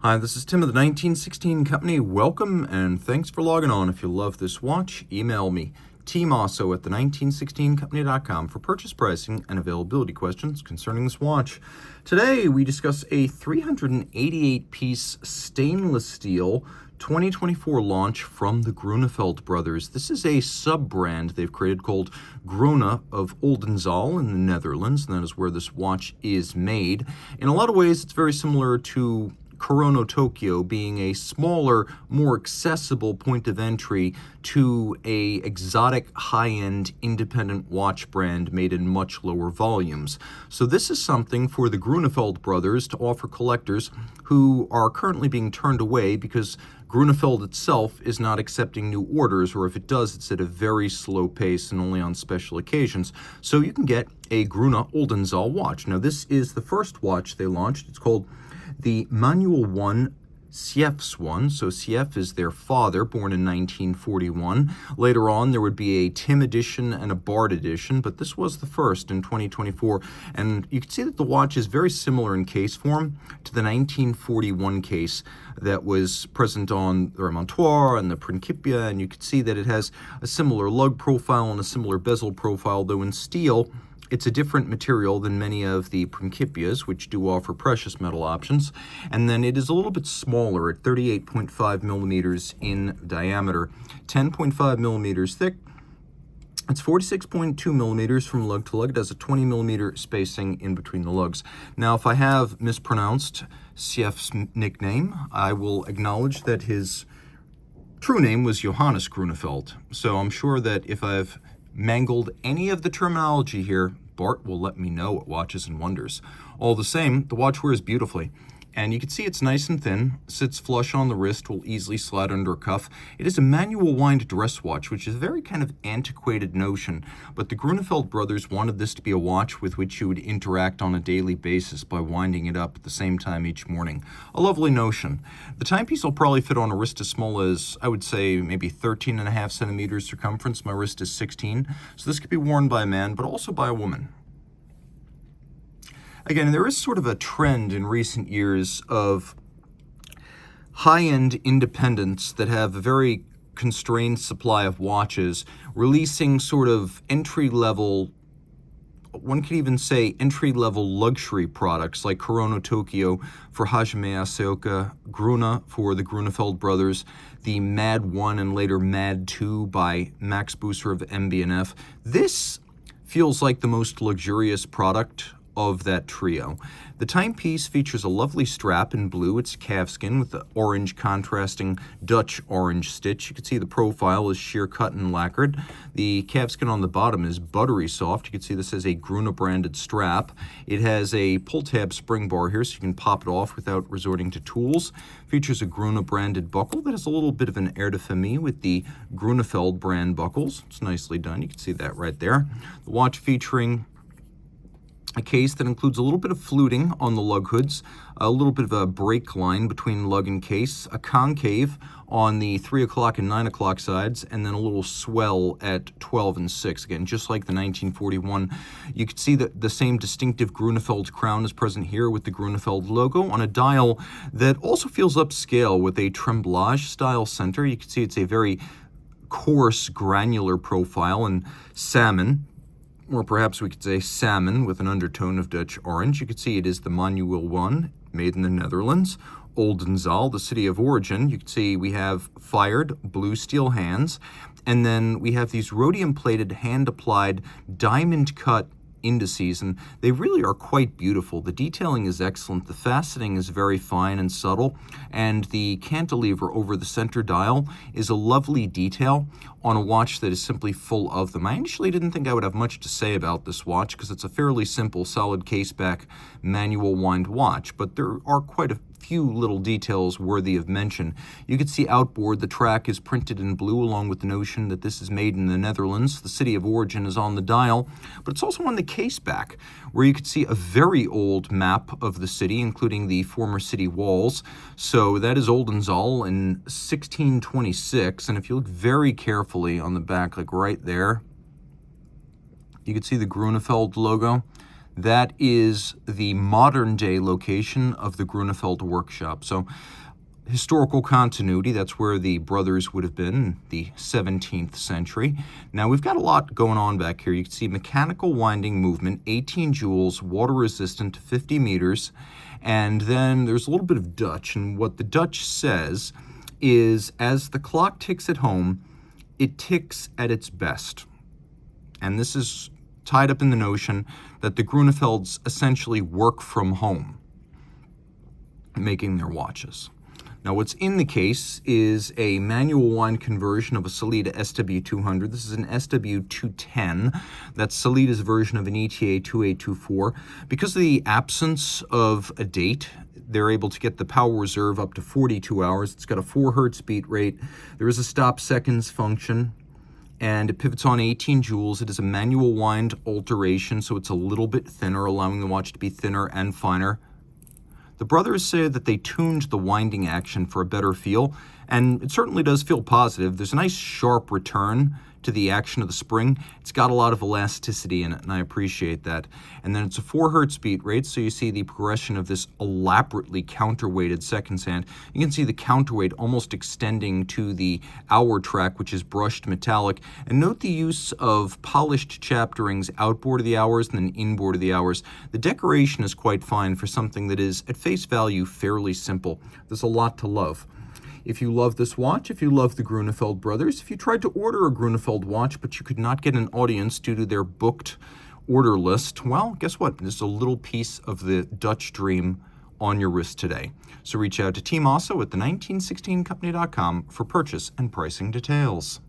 Hi, this is Tim of the 1916 Company. Welcome and thanks for logging on. If you love this watch, email me, Team Mosso at the1916company.com for purchase pricing and availability questions concerning this watch. Today, we discuss a 388-piece stainless steel 2024 launch from the Grunefeld brothers. This is a sub-brand they've created called Grone of Oldenzaal in the Netherlands, and that is where this watch is made. In a lot of ways, it's very similar to Chrono Tokyo, being a smaller, more accessible point of entry to a exotic, high-end, independent watch brand made in much lower volumes. So this is something for the Grunefeld brothers to offer collectors who are currently being turned away because Grunefeld itself is not accepting new orders, or if it does, it's at a very slow pace and only on special occasions. So you can get a Grone Oldenzaal watch. Now, this is the first watch they launched. It's called the Manueel 1 SJEFS ONE. So Sjef is their father, born in 1941. Later on, there would be a Tim edition and a Bard edition, but this was the first in 2024. And you can see that the watch is very similar in case form to the 1941 case that was present on the Remontoir and the Principia, and you can see that it has a similar lug profile and a similar bezel profile, though in steel, it's a different material than many of the Principias, which do offer precious metal options. And then it is a little bit smaller at 38.5 millimeters in diameter, 10.5 millimeters thick. It's 46.2 millimeters from lug to lug. It has a 20 millimeter spacing in between the lugs. Now, if I have mispronounced Sjef's nickname, I will acknowledge that his true name was Johannes Grunefeld. So I'm sure that if I've mangled any of the terminology here, Bart will let me know at Watches and Wonders. All the same, the watch wears beautifully. And you can see it's nice and thin, sits flush on the wrist, will easily slide under a cuff. It is a manual wind dress watch, which is a very kind of antiquated notion, but the Grunefeld brothers wanted this to be a watch with which you would interact on a daily basis by winding it up at the same time each morning. A lovely notion. The timepiece will probably fit on a wrist as small as, I would say, maybe 13.5 centimeters circumference. My wrist is 16, so this could be worn by a man, but also by a woman. Again, there is sort of a trend in recent years of high-end independents that have a very constrained supply of watches, releasing sort of entry-level, one could even say entry-level luxury products like Chrono Tokyo for Hajime Asaoka, Grone for the Grunefeld brothers, the Mad 1 and later Mad 2 by Max Buser of MB&F. This feels like the most luxurious product of that trio. The timepiece features a lovely strap in blue. It's calfskin with the orange contrasting Dutch orange stitch. You can see the profile is sheer cut and lacquered. The calfskin on the bottom is buttery soft. You can see this has a Grone branded strap. It has a pull tab spring bar here so you can pop it off without resorting to tools. Features a Grone branded buckle that has a little bit of an air de famille with the Grunefeld brand buckles. It's nicely done. You can see that right there. The watch featuring a case that includes a little bit of fluting on the lug hoods, a little bit of a break line between lug and case, a concave on the 3 o'clock and 9 o'clock sides, and then a little swell at 12 and 6. Again, just like the 1941. You can see that the same distinctive Grunefeld crown is present here with the Grunefeld logo on a dial that also feels upscale with a tremblage style center. You can see it's a very coarse, granular profile in salmon, or perhaps we could say salmon with an undertone of Dutch orange. You can see it is the Manueel 1, made in the Netherlands. Oldenzaal, the city of origin. You can see we have fired blue steel hands, and then we have these rhodium-plated, hand-applied, diamond-cut indices, and they really are quite beautiful. The detailing is excellent, the faceting is very fine and subtle, and the cantilever over the center dial is a lovely detail on a watch that is simply full of them. I initially didn't think I would have much to say about this watch because it's a fairly simple, solid caseback manual wind watch, but there are quite a few little details worthy of mention. You can see outboard the track is printed in blue along with the notion that this is made in the Netherlands. The city of origin is on the dial, but it's also on the caseback where you can see a very old map of the city, including the former city walls. So that is Oldenzaal in 1626, and if you look very carefully on the back, like right there, you can see the Grunefeld logo. That is the modern-day location of the Grunefeld workshop. So historical continuity, that's where the brothers would have been in the 17th century. Now, we've got a lot going on back here. You can see mechanical winding movement, 18 joules, water resistant, 50 meters. And then there's a little bit of Dutch. And what the Dutch says is, as the clock ticks at home, it ticks at its best. And this is tied up in the notion that the Grunefelds essentially work from home, making their watches. Now, what's in the case is a manual wind conversion of a Sellita SW200. This is an SW210. That's Sellita's version of an ETA 2824. Because of the absence of a date, they're able to get the power reserve up to 42 hours. It's got a 4 hertz beat rate. There is a stop seconds function, and it pivots on 18 joules. It is a manual wind alteration, so it's a little bit thinner, allowing the watch to be thinner and finer. The brothers say that they tuned the winding action for a better feel, and it certainly does feel positive. There's a nice sharp return to the action of the spring. It's got a lot of elasticity in it, and I appreciate that. And then it's a 4 hertz beat rate, so you see the progression of this elaborately counterweighted seconds hand. You can see the counterweight almost extending to the hour track, which is brushed metallic. And note the use of polished chapterings outboard of the hours and then inboard of the hours. The decoration is quite fine for something that is, at face value, fairly simple. There's a lot to love. If you love this watch, if you love the Grunefeld brothers, if you tried to order a Grunefeld watch but you could not get an audience due to their booked order list, well, guess what? There's a little piece of the Dutch dream on your wrist today. So reach out to Team Mosso at the 1916company.com for purchase and pricing details.